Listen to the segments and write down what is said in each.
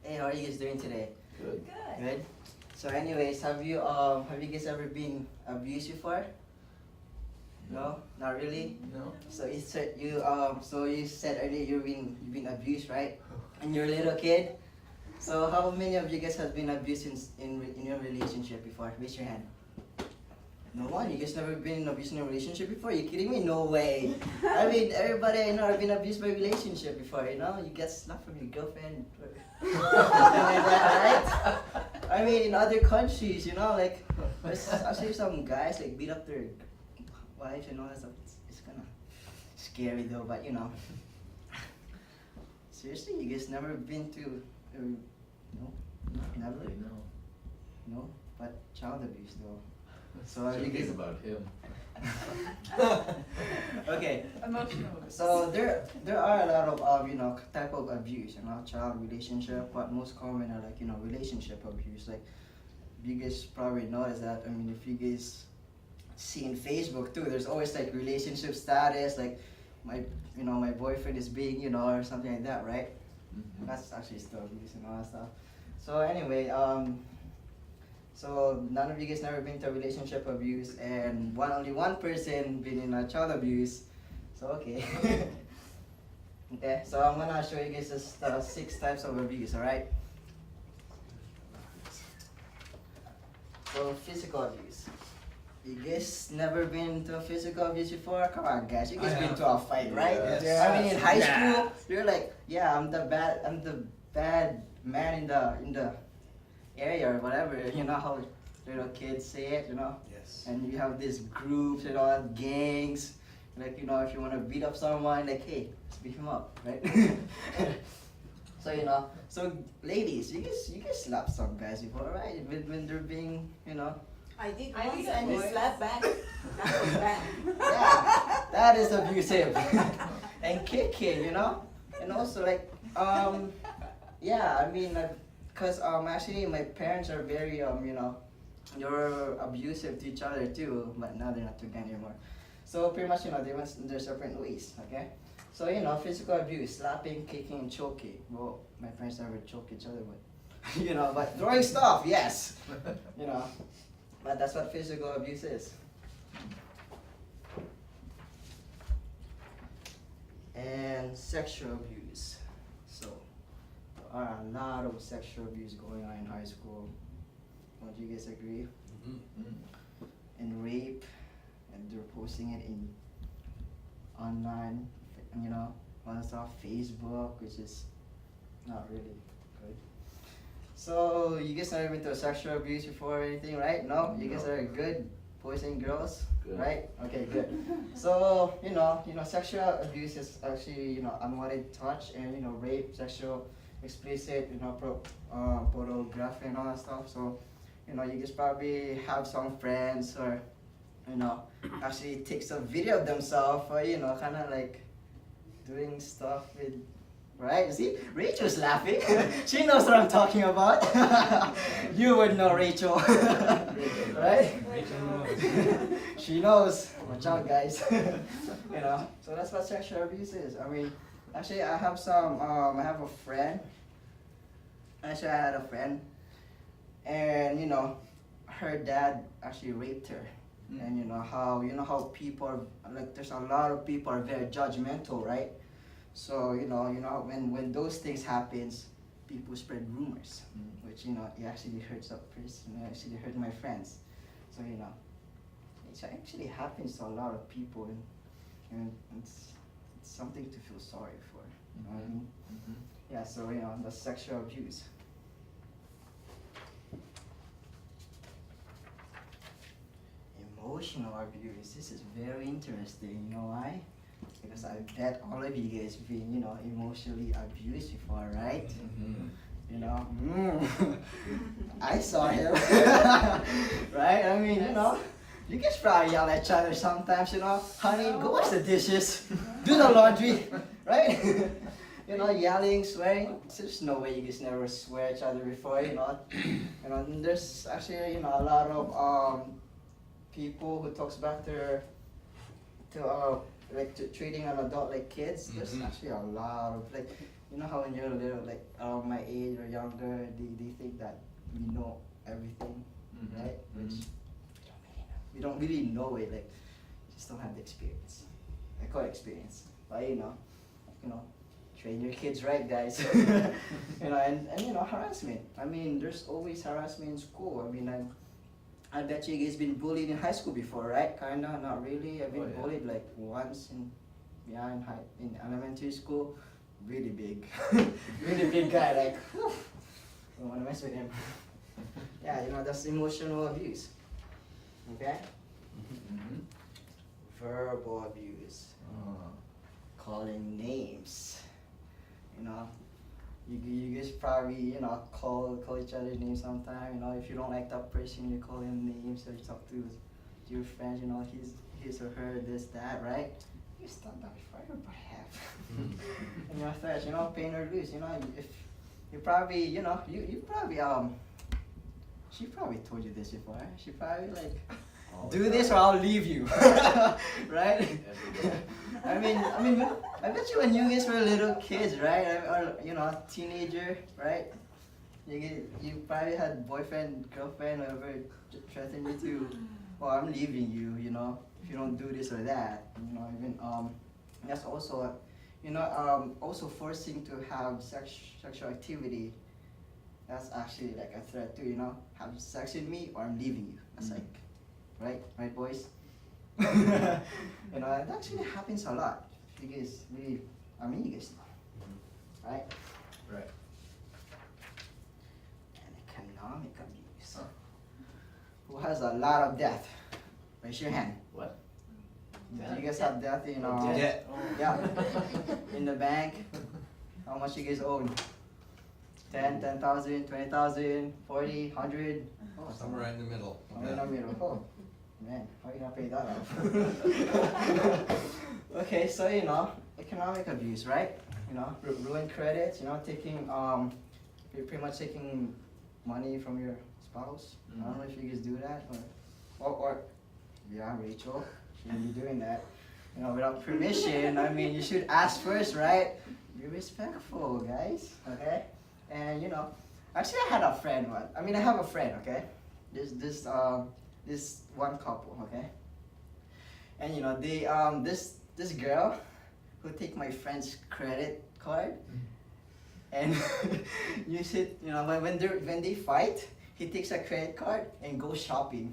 Hey, how are you guys doing today? Good. Good. Good. So, anyways, have you guys ever been abused before? No, not really. No. So you said earlier you've been abused, right? And you're a little kid. So how many of you guys have been abused in your relationship before? Raise your hand. No one. You guys never been abused in a relationship before? You kidding me? No way. I mean, everybody I know have been abused by relationship before. You know, you get slapped from your girlfriend. Something like that, right? I mean, in other countries, you know, like there's actually some guys like beat up their wives and all that stuff. It's kind of scary though, but you know. Seriously, you guys never been to? No, never. Really, no. No, but child abuse though. So So you guys about him. okay. Emotional. So there are a lot of type of abuse, child relationship, but most common are like relationship abuse. Like you guys probably notice that. I mean, if you guys see in Facebook too, there's always like relationship status, like my boyfriend is being or something like that, right? Mhm. That's actually still abuse and all that stuff. So anyway, so none of you guys never been to relationship abuse, and only one person been in a child abuse. So okay. Okay, so I'm gonna show you guys the 6 types of abuse, alright? So physical abuse. You guys never been to a physical abuse before? Come on guys, you guys I been have. to a fight, right? Yes. I mean in high Yeah. school, you're like, yeah, I'm the bad man in the area or whatever. You know how little kids say it, Yes. and you have these groups and all that gangs. Like if you want to beat up someone, like hey, let's beat him up, right? So so ladies, you guys slap some guys before, right? When they're being, I did I once did and he once. slapped back. That was bad. yeah, that is abusive. And kicking, and also like yeah, I mean, cause actually my parents are very they're abusive to each other too, but now they're not together anymore. So pretty much they went their separate ways. Okay, so physical abuse, slapping, kicking, and choking. Well, my parents never choke each other, but but throwing stuff, yes, but that's what physical abuse is. And sexual abuse. So there are a lot of sexual abuse going on in high school. Don't you guys agree? Mhm. And rape, and they're posting it in online, on stuff, Facebook, which is not really good. So you guys never been to a sexual abuse before or anything, right? No, you guys No. are good boys and girls, Good. right? Okay, good. So sexual abuse is actually unwanted touch and rape, sexual, explicit, pornography and all that stuff. So you guys probably have some friends or actually take some video of themselves or kind of like doing stuff with. Right? See, Rachel's laughing. She knows what I'm talking about. You would know Rachel. Right? She knows. Watch out, guys. So that's what sexual abuse is. I mean, actually, I have a friend. Actually, I had a friend, and her dad actually raped her. And how people are, like, there's a lot of people are very judgmental, right? So when those things happens, people spread rumors, which it actually hurts a person. It actually hurt my friends. So it actually happens to a lot of people, and it's something to feel sorry for. You know what I mean? Mhm. Yeah. So the sexual abuse. Emotional abuse. This is very interesting. You know why? Because I bet all of you guys been, emotionally abused before, right? Mhm. I saw him. Right? I mean, you guys probably yell at each other sometimes, honey, go wash the dishes, do the laundry, right? Yelling, swearing. There's no way you guys never swear at each other before, and there's actually, a lot of people who talks back to treating an adult like kids. There's Mhm. actually a lot of like, you know how when you're little, like around my age or younger, they think that we know everything, right? Which we don't really know it. Like, just don't have the experience. I call it experience, but you know, train your kids right, guys. And you know, harassment. I mean, there's always harassment in school. I mean, I bet you guys been bullied in high school before, right? Kinda, not really. I've been bullied like once in in elementary school. Really big, really big guy. Like, whew, don't wanna mess with him. Yeah, you know, that's emotional abuse. Okay. Verbal abuse. Calling names. You know, you guys probably, you know, call each other names sometime. You know, if you don't like that person, you call him names. So you talk to your friends. You know, his or her, this, that, right? You done that before. Everybody have. And your threats, you know, pain or lose. You know, if you probably, you know, you probably she probably told you this before. She probably like, do this or I'll leave you, right? I mean, I bet you when you guys were little kids, right, or you know, teenager, right? You probably had boyfriend, girlfriend, whatever, threatened you to, oh, I'm leaving you, you know, if you don't do this or that, you know, even that's also, you know, also forcing to have sexual activity. That's actually like a threat too, you know, have sex with me or I'm leaving you. That's like, right, boys? You know, it actually happens a lot. You guys really, I mean, you guys know, right? Right. And economic abuse. Who has a lot of debt? Raise your hand. What? Do you guys have debt in Debt. yeah, in the bank? How much you guys own? 10,000, 20,000, 40, 100? Oh, Somewhere in the middle. Somewhere in the middle. Oh, man, how are you gonna pay that off? Okay, so you know, economic abuse, right? You know, ruin credits. You know, taking you're pretty much taking money from your spouse. I don't know if you guys do that, or yeah, Rachel, shouldn't be doing that. You know, without permission. I mean, you should ask first, right? Be respectful, guys. Okay. And you know, actually, I had a friend one. I mean, I have a friend. Okay. This one couple. Okay. And you know, they this girl who take my friend's credit card, and you should, you know, when they fight, he takes a credit card and goes shopping.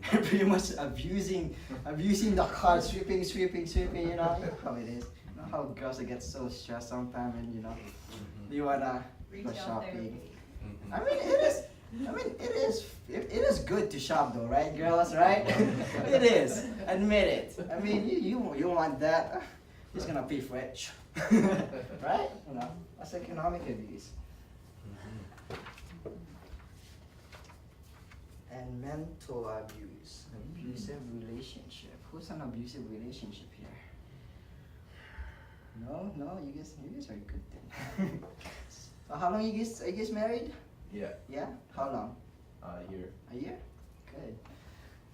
Pretty much abusing the card, sweeping. You know how it is. You know how girls get so stressed sometimes, and you know, you wanna go shopping. I mean, it is good to shop though, right, girls? Right? It is. Admit it. I mean, you want that? He's gonna pay for it, right? You know, that's economic abuse. And mental abuse, abusive relationship. Who's an abusive relationship here? No, you guys are good then. So how long you guys married? Yeah. Yeah? How long? Here. A year? Good.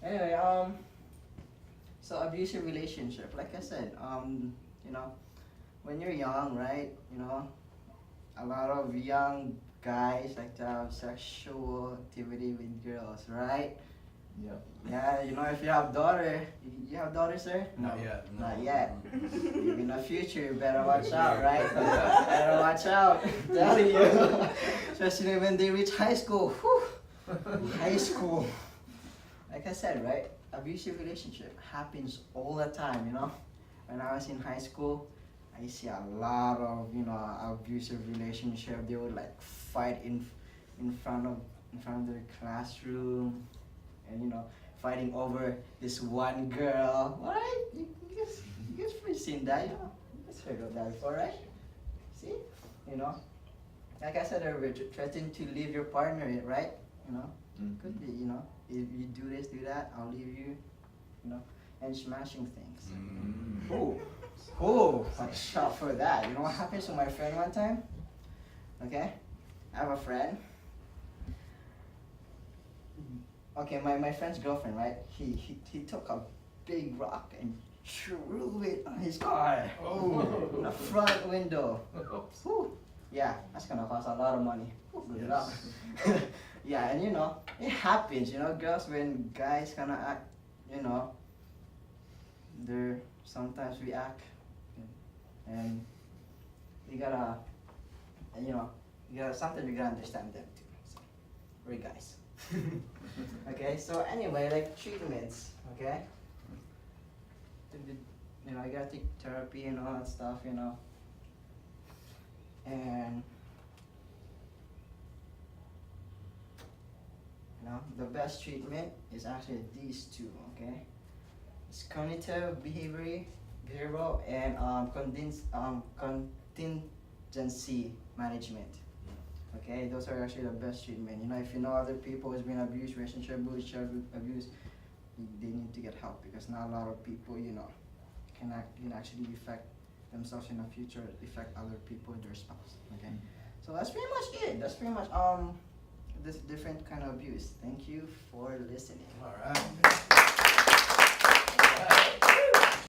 Anyway, so abusive relationship, like I said, you know, when you're young, right, you know, a lot of young guys like to have sexual activity with girls, right? Yeah. Yeah, you know, if you have daughter, you have daughters, sir? Not yet. No. Not yet. In the future, you better watch out, right? Better watch out. I'm telling you. Especially when they reach high school. Whew. High school. Like I said, right? Abusive relationship happens all the time, you know? When I was in high school, I see a lot of, you know, abusive relationship. They would like fight in front of their classroom, and you know, fighting over this one girl. Right? You guys probably seen that, you know? You guys heard of that before, right? See? You know? Like I said earlier, threatening to leave your partner, right? You know? Could be, you know, if you do this, do that, I'll leave you, you know, and smashing things. Oh, watch shot for that. You know what happened to my friend one time? Okay, I have a friend. Okay, my friend's girlfriend, right? He took a big rock and threw it on his car. Oh. The front window. Whew. Yeah, that's gonna cost a lot of money. Good luck. Yeah, and you know, it happens, you know, girls, when guys kinda act, you know, they're sometimes react, and you gotta, you know, sometimes you gotta understand them too. So, we're guys. Okay, so anyway, like treatments, okay? You know, you gotta take therapy and all that stuff, you know. And you know, the best treatment is actually these two, okay? It's cognitive behavioral and contingency management. Okay, those are actually the best treatment. You know, if you know other people who's been abused, relationship abuse, child abuse, they need to get help, because not a lot of people, you know, can actually affect themselves in the future, affect other people, their spouse. Okay, so that's pretty much it. That's pretty much this different kind of abuse. Thank you for listening. All right.